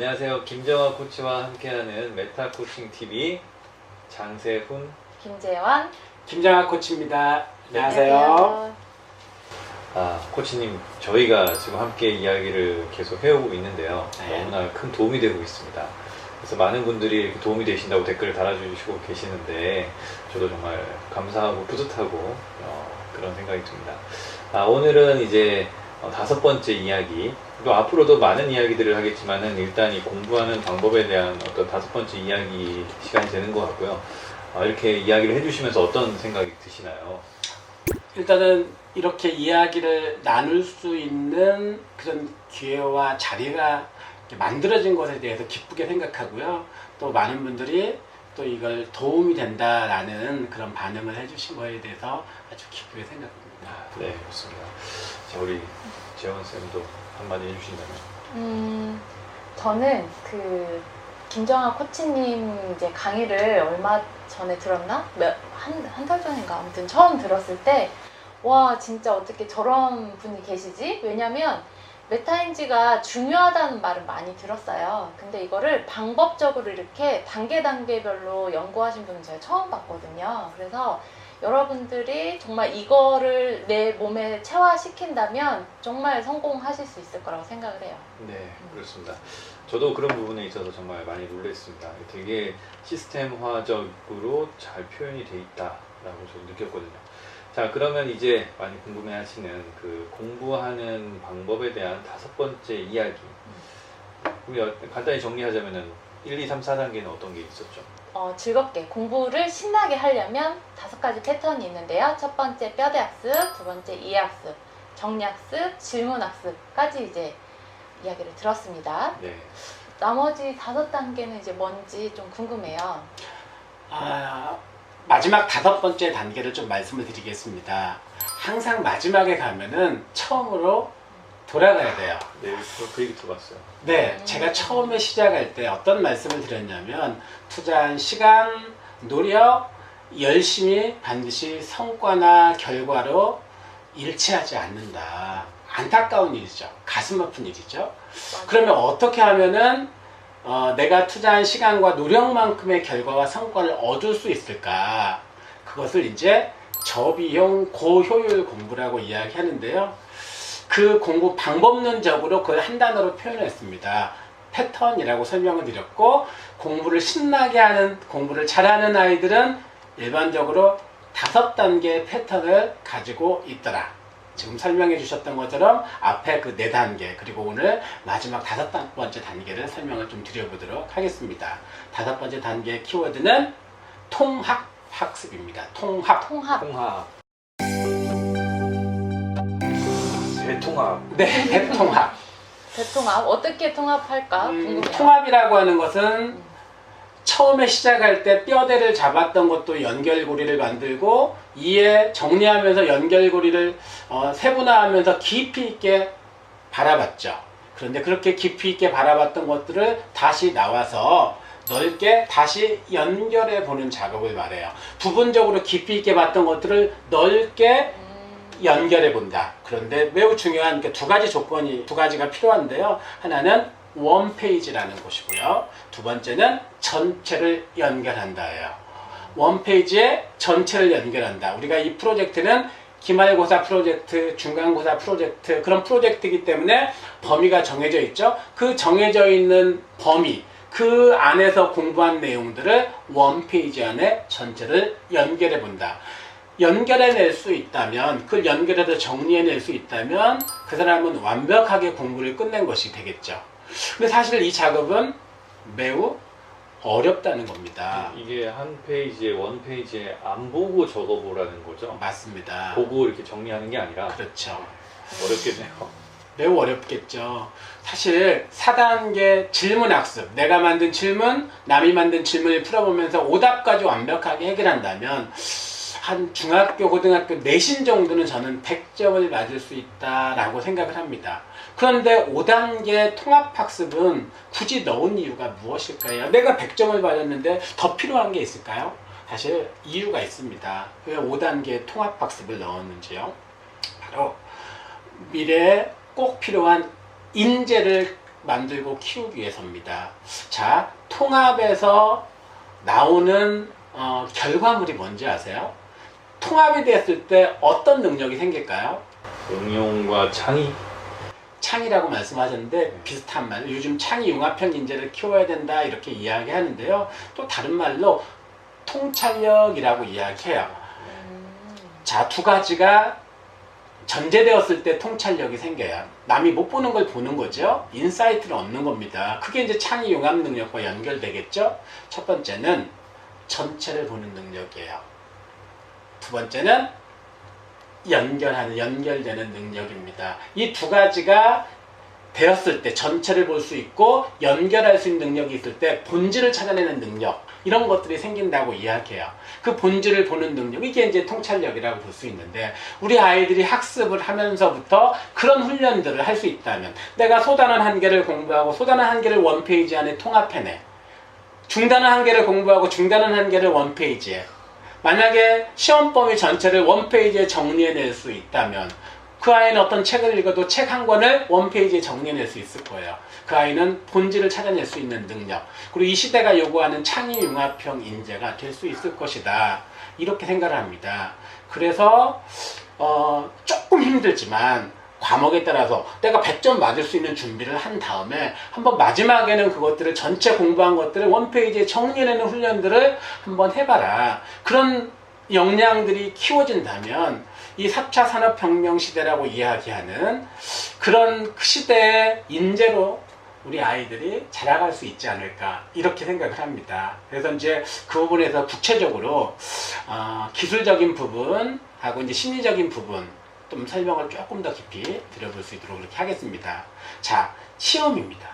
안녕하세요. 김정아 코치와 함께하는 메타 코칭 TV 장세훈, 김재환, 김정아 코치입니다. 안녕하세요. 코치님, 저희가 지금 함께 이야기를 계속 해오고 있는데요. 네. 너무나 큰 도움이 되고 있습니다. 그래서 많은 분들이 이렇게 도움이 되신다고 댓글을 달아주시고 계시는데 저도 정말 감사하고 뿌듯하고 그런 생각이 듭니다. 오늘은 이제 5번째 이야기, 또 앞으로도 많은 이야기들을 하겠지만은 일단 이 공부하는 방법에 대한 어떤 5번째 이야기 시간이 되는 것 같고요. 이렇게 이야기를 해주시면서 어떤 생각이 드시나요? 일단은 이렇게 이야기를 나눌 수 있는 그런 기회와 자리가 만들어진 것에 대해서 기쁘게 생각하고요. 또 많은 분들이 또 이걸 도움이 된다라는 그런 반응을 해주신 거에 대해서 아주 기쁘게 생각합니다. 네, 좋습니다. 자, 우리 재원 쌤도 한마디 해주신다면. 저는 김정아 코치님 이제 강의를 얼마 전에 들었나? 한 달 전인가? 아무튼 처음 들었을 때, 와, 진짜 어떻게 저런 분이 계시지? 왜냐면 메타인지가 중요하다는 말을 많이 들었어요. 근데 이거를 방법적으로 이렇게 단계별로 연구하신 분은 제가 처음 봤거든요. 그래서 여러분들이 정말 이거를 내 몸에 체화시킨다면 정말 성공하실 수 있을 거라고 생각을 해요. 네, 그렇습니다. 저도 그런 부분에 있어서 정말 많이 놀랐습니다. 되게 시스템화적으로 잘 표현이 돼 있다라고 저도 느꼈거든요. 자, 그러면 이제 많이 궁금해 하시는 그 공부하는 방법에 대한 5번째 이야기. 우리 간단히 정리하자면은 1, 2, 3, 4단계는 어떤 게 있었죠? 즐겁게 공부를 신나게 하려면 5가지 패턴이 있는데요. 첫 번째 뼈대학습, 두 번째 이해학습, 정리학습, 질문학습까지 이제 이야기를 들었습니다. 네. 나머지 5단계는 이제 뭔지 좀 궁금해요. 마지막 5번째 단계를 좀 말씀을 드리겠습니다. 항상 마지막에 가면은 처음으로 돌아가야 돼요. 네, 그 얘기 들어봤어요. 네, 제가 처음에 시작할 때 어떤 말씀을 드렸냐면 투자한 시간, 노력, 열심히 반드시 성과나 결과로 일치하지 않는다. 안타까운 일이죠. 가슴 아픈 일이죠. 맞아요. 그러면 어떻게 하면은 내가 투자한 시간과 노력만큼의 결과와 성과를 얻을 수 있을까? 그것을 이제 저비용 고효율 공부라고 이야기하는데요. 그 공부 방법론적으로 그걸 한 단어로 표현했습니다. 패턴이라고 설명을 드렸고, 공부를 신나게 하는, 공부를 잘하는 아이들은 일반적으로 5단계의 패턴을 가지고 있더라. 지금 설명해 주셨던 것처럼 앞에 그 4단계, 그리고 오늘 마지막 5번째 단계를 설명을 좀 드려보도록 하겠습니다. 5번째 단계의 키워드는 통합 학습입니다. 통합. 통합. 대통합. 네, 대통합. 대통합 어떻게 통합할까 궁금해요. 통합이라고 하는 것은 처음에 시작할 때 뼈대를 잡았던 것도 연결고리를 만들고, 이에 정리하면서 연결고리를 세분화하면서 깊이 있게 바라봤죠. 그런데 그렇게 깊이 있게 바라봤던 것들을 다시 나와서 넓게 다시 연결해 보는 작업을 말해요. 부분적으로 깊이 있게 봤던 것들을 넓게 연결해 본다. 그런데 매우 중요한 2가지 조건이, 2가지가 필요한데요. 하나는 원페이지라는 것이고요. 두 번째는 전체를 연결한다예요. 원페이지에 전체를 연결한다. 우리가 이 프로젝트는 기말고사 프로젝트, 중간고사 프로젝트, 그런 프로젝트이기 때문에 범위가 정해져 있죠. 그 정해져 있는 범위, 그 안에서 공부한 내용들을 원페이지 안에 전체를 연결해 본다. 연결해낼 수 있다면, 그걸 연결해서 정리해낼 수 있다면 그 사람은 완벽하게 공부를 끝낸 것이 되겠죠. 근데 사실 이 작업은 매우 어렵다는 겁니다. 이게 한 페이지에, 원 페이지에 안 보고 적어보라는 거죠? 맞습니다. 보고 이렇게 정리하는 게 아니라. 그렇죠. 어렵겠네요. 매우 어렵겠죠. 사실 4단계 질문학습, 내가 만든 질문, 남이 만든 질문을 풀어보면서 오답까지 완벽하게 해결한다면 한 중학교, 고등학교 내신 정도는 저는 100점을 맞을 수 있다라고 생각을 합니다. 그런데 5단계 통합학습은 굳이 넣은 이유가 무엇일까요? 내가 100점을 받았는데 더 필요한 게 있을까요? 사실 이유가 있습니다. 왜 5단계 통합학습을 넣었는지요? 바로 미래에 꼭 필요한 인재를 만들고 키우기 위해서입니다. 자, 통합에서 나오는 결과물이 뭔지 아세요? 통합이 됐을 때 어떤 능력이 생길까요? 응용과 창의. 창의라고 말씀하셨는데 비슷한 말, 요즘 창의 융합형 인재를 키워야 된다 이렇게 이야기하는데요. 또 다른 말로 통찰력이라고 이야기해요. 자, 두 가지가 전제되었을 때 통찰력이 생겨요. 남이 못 보는 걸 보는 거죠. 인사이트를 얻는 겁니다. 그게 이제 창의 융합 능력과 연결되겠죠. 첫 번째는 전체를 보는 능력이에요. 두 번째는 연결되는 능력입니다. 이 두 가지가 되었을 때 전체를 볼 수 있고 연결할 수 있는 능력이 있을 때 본질을 찾아내는 능력, 이런 것들이 생긴다고 이야기해요. 그 본질을 보는 능력, 이게 이제 통찰력이라고 볼 수 있는데, 우리 아이들이 학습을 하면서부터 그런 훈련들을 할 수 있다면, 내가 소단원 한 개를 공부하고 소단원 한 개를 원페이지 안에 통합해내, 중단원 한 개를 공부하고 중단원 한 개를 원페이지에, 만약에 시험 범위 전체를 원페이지에 정리해낼 수 있다면 그 아이는 어떤 책을 읽어도 책 한 권을 원페이지에 정리해낼 수 있을 거예요. 그 아이는 본질을 찾아낼 수 있는 능력, 그리고 이 시대가 요구하는 창의 융합형 인재가 될 수 있을 것이다, 이렇게 생각을 합니다. 그래서 조금 힘들지만 과목에 따라서 내가 100점 맞을 수 있는 준비를 한 다음에 한번 마지막에는 그것들을 전체 공부한 것들을 원페이지에 정리해내는 훈련들을 한번 해봐라. 그런 역량들이 키워진다면 이 4차 산업혁명 시대라고 이야기하는 그런 시대의 인재로 우리 아이들이 자라갈 수 있지 않을까, 이렇게 생각을 합니다. 그래서 이제 그 부분에서 구체적으로 기술적인 부분하고 이제 심리적인 부분 좀 설명을 조금 더 깊이 드려볼 수 있도록 그렇게 하겠습니다. 자, 시험입니다.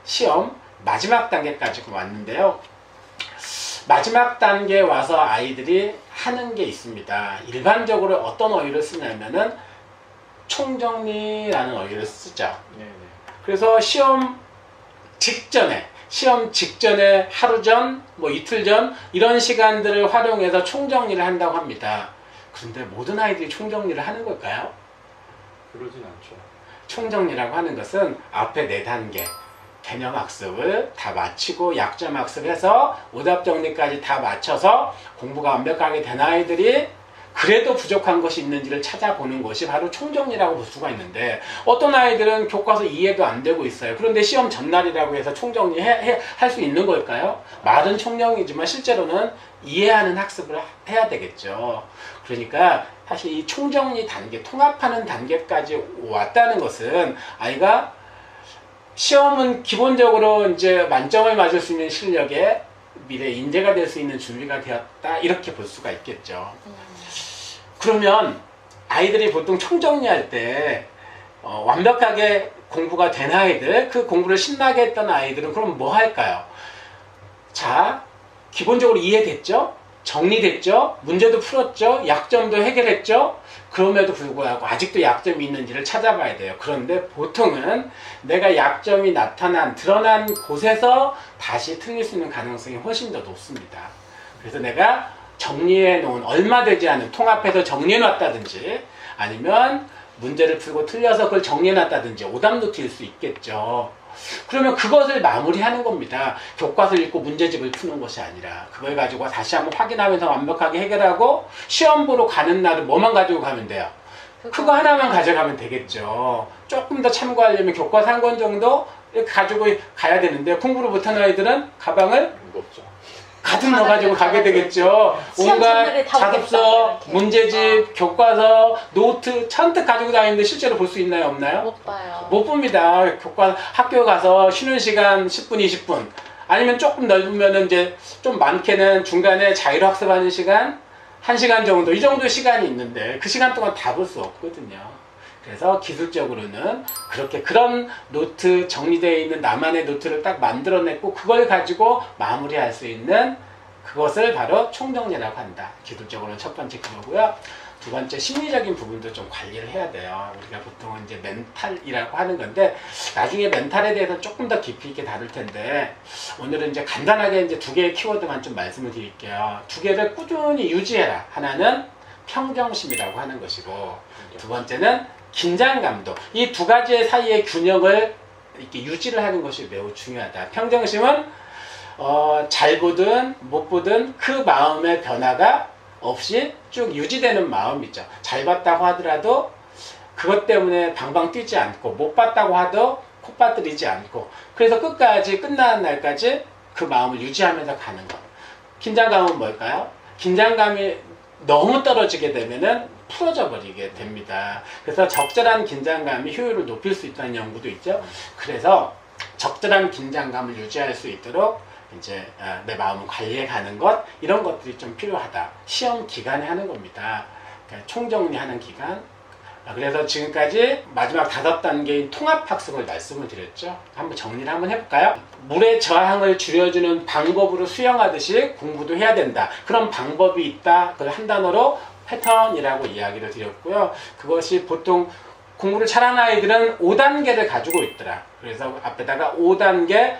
시험 마지막 단계까지 왔는데요. 마지막 단계에 와서 아이들이 하는 게 있습니다. 일반적으로 어떤 어휘를 쓰냐면은 총정리라는 어휘를 쓰죠. 네네. 그래서 시험 직전에 하루 전, 뭐 이틀 전 이런 시간들을 활용해서 총정리를 한다고 합니다. 그런데 모든 아이들이 총정리를 하는 걸까요? 그러진 않죠. 총정리라고 하는 것은 앞에 4단계 개념 학습을 다 마치고 약점 학습해서 오답 정리까지 다 마쳐서 공부가 완벽하게 된 아이들이 그래도 부족한 것이 있는지를 찾아보는 것이 바로 총정리라고 볼 수가 있는데, 어떤 아이들은 교과서 이해도 안 되고 있어요. 그런데 시험 전날이라고 해서 총정리 할 수 있는 걸까요? 말은 총정리지만 실제로는 이해하는 학습을 해야 되겠죠. 그러니까 사실 이 총정리 단계, 통합하는 단계까지 왔다는 것은 아이가 시험은 기본적으로 이제 만점을 맞을 수 있는 실력의 미래 인재가 될 수 있는 준비가 되었다, 이렇게 볼 수가 있겠죠. 그러면 아이들이 보통 총정리할 때 완벽하게 공부가 된 아이들, 그 공부를 신나게 했던 아이들은 그럼 뭐 할까요? 자, 기본적으로 이해됐죠? 정리됐죠? 문제도 풀었죠? 약점도 해결했죠? 그럼에도 불구하고 아직도 약점이 있는지를 찾아봐야 돼요. 그런데 보통은 내가 약점이 드러난 곳에서 다시 틀릴 수 있는 가능성이 훨씬 더 높습니다. 그래서 내가 정리해 놓은, 얼마 되지 않은, 통합해서 정리해 놨다든지, 아니면 문제를 풀고 틀려서 그걸 정리해 놨다든지 오답 노트일 수 있겠죠. 그러면 그것을 마무리하는 겁니다. 교과서를 읽고 문제집을 푸는 것이 아니라 그걸 가지고 다시 한번 확인하면서 완벽하게 해결하고, 시험 보러 가는 날은 뭐만 가지고 가면 돼요? 그거 하나만 가져가면 되겠죠. 조금 더 참고하려면 교과서 한 권 정도 이렇게 가지고 가야 되는데, 공부를 못하는 아이들은 가방을 무겁죠. 가득 넣어가지고 가게 되겠죠. 온갖 자습서, 문제집, 교과서, 노트 잔뜩 가지고 다니는데 실제로 볼 수 있나요, 없나요? 못 봐요. 못 봅니다. 학교 가서 쉬는 시간 10분, 20분, 아니면 조금 넓으면 이제 좀 많게는 중간에 자율학습하는 시간 1시간 정도, 이 정도 시간이 있는데 그 시간 동안 다 볼 수 없거든요. 그래서 기술적으로는 그렇게 그런 노트, 정리되어 있는 나만의 노트를 딱 만들어냈고 그걸 가지고 마무리할 수 있는 그것을 바로 총정리라고 한다. 기술적으로는 첫 번째 그거고요. 두 번째, 심리적인 부분도 좀 관리를 해야 돼요. 우리가 보통은 이제 멘탈이라고 하는 건데, 나중에 멘탈에 대해서 조금 더 깊이 있게 다룰 텐데, 오늘은 이제 간단하게 이제 2개의 키워드만 좀 말씀을 드릴게요. 2개를 꾸준히 유지해라. 하나는 평정심이라고 하는 것이고, 두 번째는 긴장감도. 이 두 가지의 사이의 균형을 이렇게 유지를 하는 것이 매우 중요하다. 평정심은 잘 보든 못 보든 그 마음의 변화가 없이 쭉 유지되는 마음이죠. 잘 봤다고 하더라도 그것 때문에 방방 뛰지 않고 못 봤다고 하도 콧바들이지 않고 그래서 끝까지 끝나는 날까지 그 마음을 유지하면서 가는 것. 긴장감은 뭘까요? 긴장감이 너무 떨어지게 되면은 풀어져 버리게 됩니다. 그래서 적절한 긴장감이 효율을 높일 수 있다는 연구도 있죠. 그래서 적절한 긴장감을 유지할 수 있도록 이제 내 마음을 관리해 가는 것 이런 것들이 좀 필요하다. 시험 기간에 하는 겁니다. 그러니까 총정리하는 기간. 그래서 지금까지 마지막 5단계인 통합학습을 말씀을 드렸죠. 한번 정리를 한번 해볼까요? 물의 저항을 줄여주는 방법으로 수영하듯이 공부도 해야 된다. 그런 방법이 있다. 그걸 한 단어로 패턴이라고 이야기를 드렸고요. 그것이 보통 공부를 잘하는 아이들은 5단계를 가지고 있더라. 그래서 앞에다가 5단계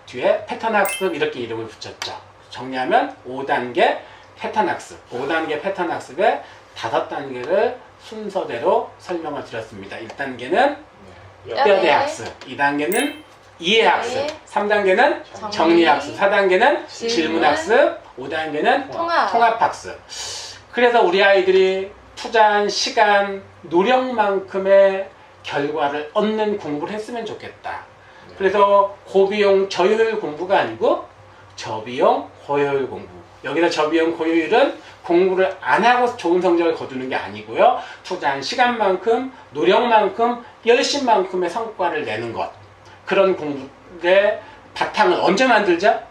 뒤에 패턴학습 이렇게 이름을 붙였죠. 정리하면 5단계 패턴학습. 5단계 패턴학습의 5단계를 순서대로 설명을 드렸습니다. 1단계는 뼈대학습, 2단계는 이해학습, 3단계는 정리학습, 4단계는 질문학습, 5단계는 통합학습. 그래서 우리 아이들이 투자한 시간, 노력만큼의 결과를 얻는 공부를 했으면 좋겠다. 그래서 고비용 저효율 공부가 아니고 저비용 고효율 공부. 여기서 저비용 고효율은 공부를 안 하고 좋은 성적을 거두는 게 아니고요. 투자한 시간만큼, 노력만큼, 열심만큼의 성과를 내는 것. 그런 공부의 바탕을 언제 만들자?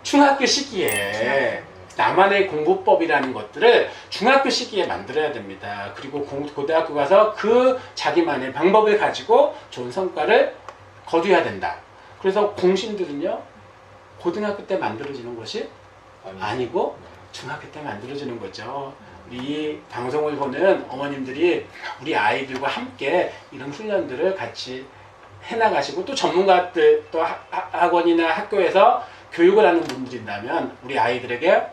중학교 시기에 나만의 공부법이라는 것들을 중학교 시기에 만들어야 됩니다. 그리고 고등학교 가서 그 자기만의 방법을 가지고 좋은 성과를 거둬야 된다. 그래서 공신들은요, 고등학교 때 만들어지는 것이 아니고 중학교 때 만들어지는 거죠. 이 방송을 보는 어머님들이 우리 아이들과 함께 이런 훈련들을 같이 해나가시고 또 전문가들 또 학원이나 학교에서 교육을 하는 분들이라면 우리 아이들에게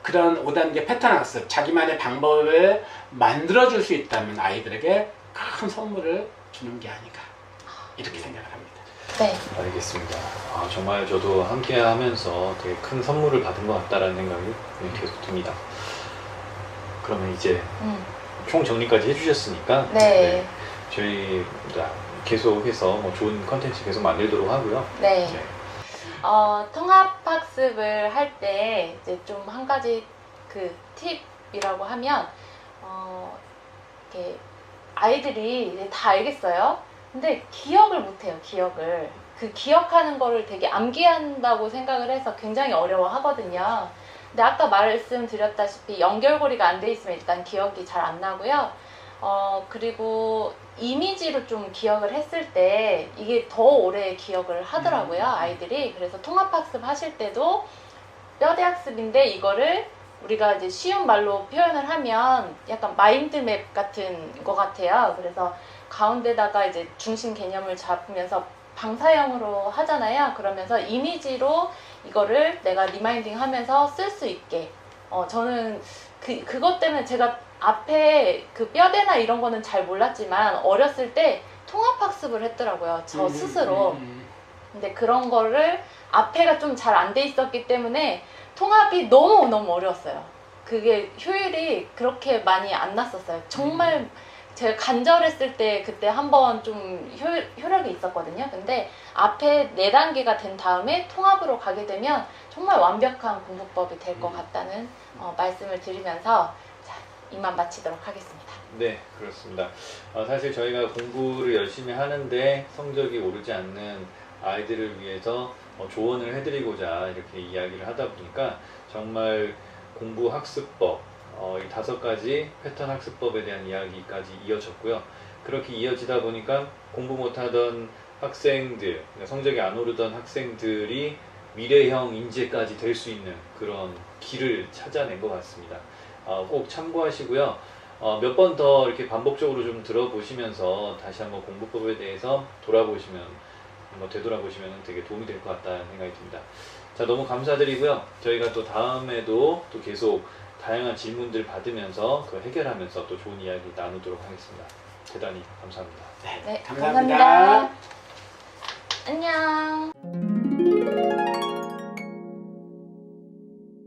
그런 5단계 패턴 학습, 자기만의 방법을 만들어줄 수 있다면 아이들에게 큰 선물을 주는 게 아닌가 이렇게 생각을 합니다. 네. 알겠습니다. 정말 저도 함께 하면서 되게 큰 선물을 받은 것 같다라는 생각이 계속 듭니다. 그러면 이제 총 정리까지 해주셨으니까 네. 저희 계속해서 뭐 좋은 컨텐츠 계속 만들도록 하고요. 네. 통합학습을 할 때 이제 좀 한 가지 그 팁이라고 하면 이렇게 아이들이 이제 다 알겠어요. 근데 기억을 못해요. 기억을. 그 기억하는 거를 되게 암기한다고 생각을 해서 굉장히 어려워하거든요. 근데 아까 말씀드렸다시피 연결고리가 안 돼 있으면 일단 기억이 잘 안 나고요. 그리고 이미지로 좀 기억을 했을 때 이게 더 오래 기억을 하더라고요, 아이들이. 그래서 통합학습 하실 때도 뼈대학습인데 이거를 우리가 이제 쉬운 말로 표현을 하면 약간 마인드맵 같은 것 같아요. 그래서 가운데다가 이제 중심 개념을 잡으면서 방사형으로 하잖아요. 그러면서 이미지로 이거를 내가 리마인딩 하면서 쓸 수 있게. 저는 그것 때문에 제가 앞에 그 뼈대나 이런 거는 잘 몰랐지만 어렸을 때 통합학습을 했더라고요. 저 스스로. 근데 그런 거를 앞에가 좀 잘 안 돼 있었기 때문에 통합이 너무너무 어려웠어요. 그게 효율이 그렇게 많이 안 났었어요. 정말 제가 간절했을 때 그때 한번 좀 효력이 있었거든요. 근데 앞에 4단계가 된 다음에 통합으로 가게 되면 정말 완벽한 공부법이 될 것 같다는 말씀을 드리면서 자, 이만 마치도록 하겠습니다. 네, 그렇습니다. 사실 저희가 공부를 열심히 하는데 성적이 오르지 않는 아이들을 위해서 조언을 해드리고자 이렇게 이야기를 하다 보니까 정말 공부 학습법, 이 5가지 패턴 학습법에 대한 이야기까지 이어졌고요. 그렇게 이어지다 보니까 공부 못하던 학생들, 성적이 안 오르던 학생들이 미래형 인재까지 될 수 있는 그런 길을 찾아낸 것 같습니다. 꼭 참고하시고요. 몇 번 더 이렇게 반복적으로 좀 들어보시면서 다시 한번 공부법에 대해서 되돌아보시면 되게 도움이 될 것 같다는 생각이 듭니다. 자, 너무 감사드리고요. 저희가 또 다음에도 또 계속 다양한 질문들 받으면서 그 해결하면서 또 좋은 이야기 나누도록 하겠습니다. 대단히 감사합니다. 네, 네, 감사합니다. 감사합니다.